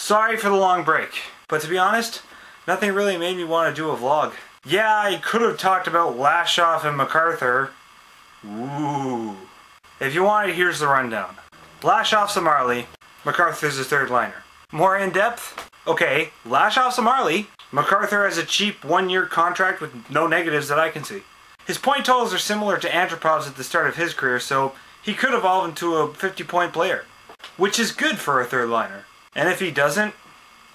Sorry for the long break, but to be honest, nothing really made me want to do a vlog. Yeah, I could have talked about Lashoff and MacArthur. Ooh. If you want it, here's the rundown. Lashoff's a Marley, MacArthur's a third liner. More in depth? Okay, Lashoff's a Marley, MacArthur has a cheap 1-year contract with no negatives that I can see. His point totals are similar to Antropov's at the start of his career, so he could evolve into a 50-point player, which is good for a third liner. And if he doesn't,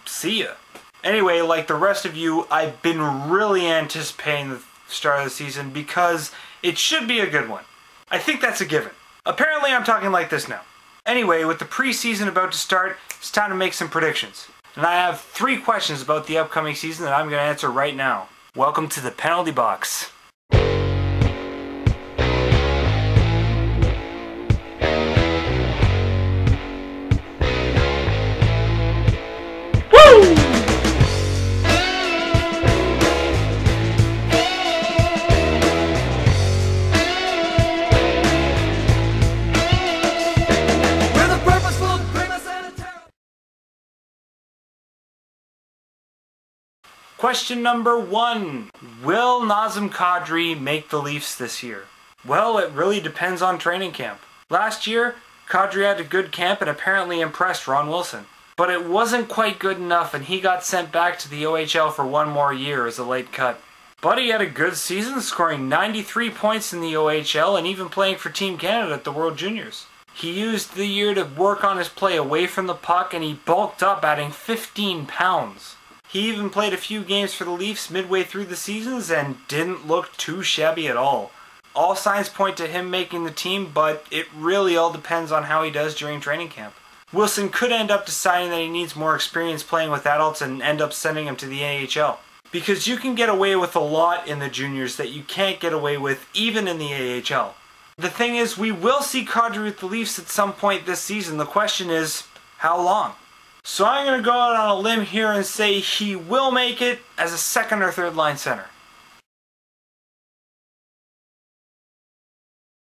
see ya. Anyway, like the rest of you, I've been really anticipating the start of the season because it should be a good one. I think that's a given. Apparently I'm talking like this now. Anyway, with the preseason about to start, it's time to make some predictions. And I have 3 questions about the upcoming season that I'm going to answer right now. Welcome to the penalty box. Question number 1. Will Nazem Kadri make the Leafs this year? Well, it really depends on training camp. Last year, Kadri had a good camp and apparently impressed Ron Wilson. But it wasn't quite good enough and he got sent back to the OHL for 1 more year as a late cut. But he had a good season, scoring 93 points in the OHL and even playing for Team Canada at the World Juniors. He used the year to work on his play away from the puck and he bulked up, adding 15 pounds. He even played a few games for the Leafs midway through the seasons and didn't look too shabby at all. All signs point to him making the team, but it really all depends on how he does during training camp. Wilson could end up deciding that he needs more experience playing with adults and end up sending him to the AHL. Because you can get away with a lot in the juniors that you can't get away with even in the AHL. The thing is, we will see Kadri with the Leafs at some point this season. The question is, how long? So I'm going to go out on a limb here and say he will make it as a second or third line center.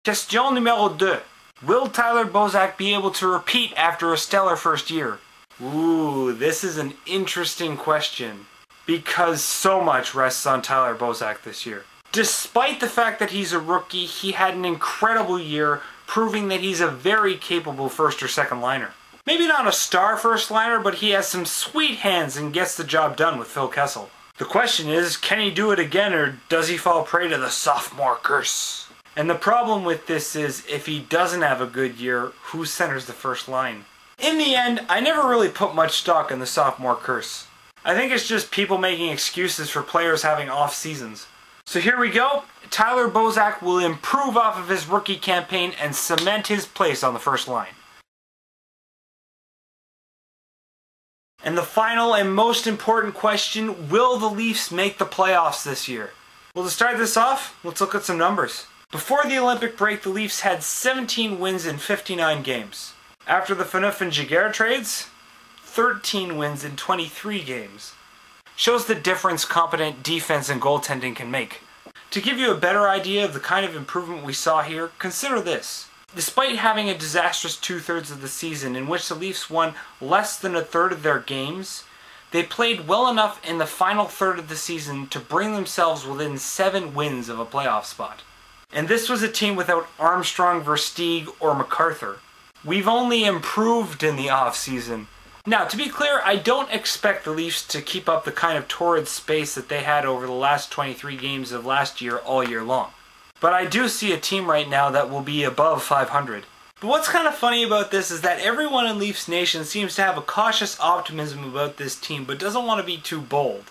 Question numéro 2. Will Tyler Bozak be able to repeat after a stellar first year? Ooh, this is an interesting question because so much rests on Tyler Bozak this year. Despite the fact that he's a rookie, he had an incredible year, proving that he's a very capable first or second liner. Maybe not a star first liner, but he has some sweet hands and gets the job done with Phil Kessel. The question is, can he do it again or does he fall prey to the sophomore curse? And the problem with this is, if he doesn't have a good year, who centers the first line? In the end, I never really put much stock in the sophomore curse. I think it's just people making excuses for players having off seasons. So here we go. Tyler Bozak will improve off of his rookie campaign and cement his place on the first line. And the final and most important question, will the Leafs make the playoffs this year? Well, to start this off, let's look at some numbers. Before the Olympic break, the Leafs had 17 wins in 59 games. After the Phaneuf and Giguère trades, 13 wins in 23 games. Shows the difference competent defense and goaltending can make. To give you a better idea of the kind of improvement we saw here, consider this. Despite having a disastrous 2/3 of the season in which the Leafs won less than a third of their games, they played well enough in the final third of the season to bring themselves within 7 wins of a playoff spot. And this was a team without Armstrong, Versteeg, or MacArthur. We've only improved in the off-season. Now, to be clear, I don't expect the Leafs to keep up the kind of torrid pace that they had over the last 23 games of last year all year long. But I do see a team right now that will be above 500. But what's kind of funny about this is that everyone in Leafs Nation seems to have a cautious optimism about this team, but doesn't want to be too bold.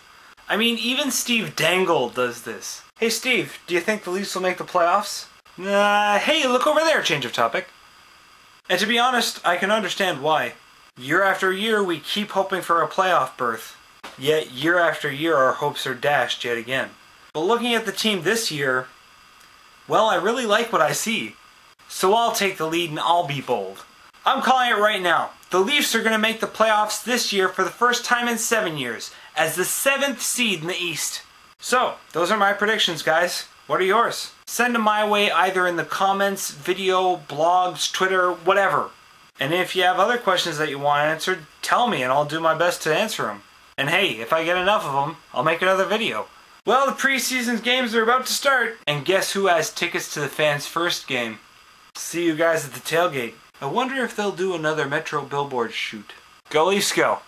I mean, even Steve Dangle does this. Hey Steve, do you think the Leafs will make the playoffs? Hey, look over there, change of topic. And to be honest, I can understand why. Year after year, we keep hoping for a playoff berth. Yet, year after year, our hopes are dashed yet again. But looking at the team this year, well, I really like what I see. So I'll take the lead and I'll be bold. I'm calling it right now. The Leafs are going to make the playoffs this year for the first time in 7 years, as the 7th seed in the East. So, those are my predictions, guys. What are yours? Send them my way either in the comments, video, blogs, Twitter, whatever. And if you have other questions that you want answered, tell me and I'll do my best to answer them. And hey, if I get enough of them, I'll make another video. Well, the preseason games are about to start. And guess who has tickets to the fans' first game? See you guys at the tailgate. I wonder if they'll do another Metro billboard shoot. Go Leafs go!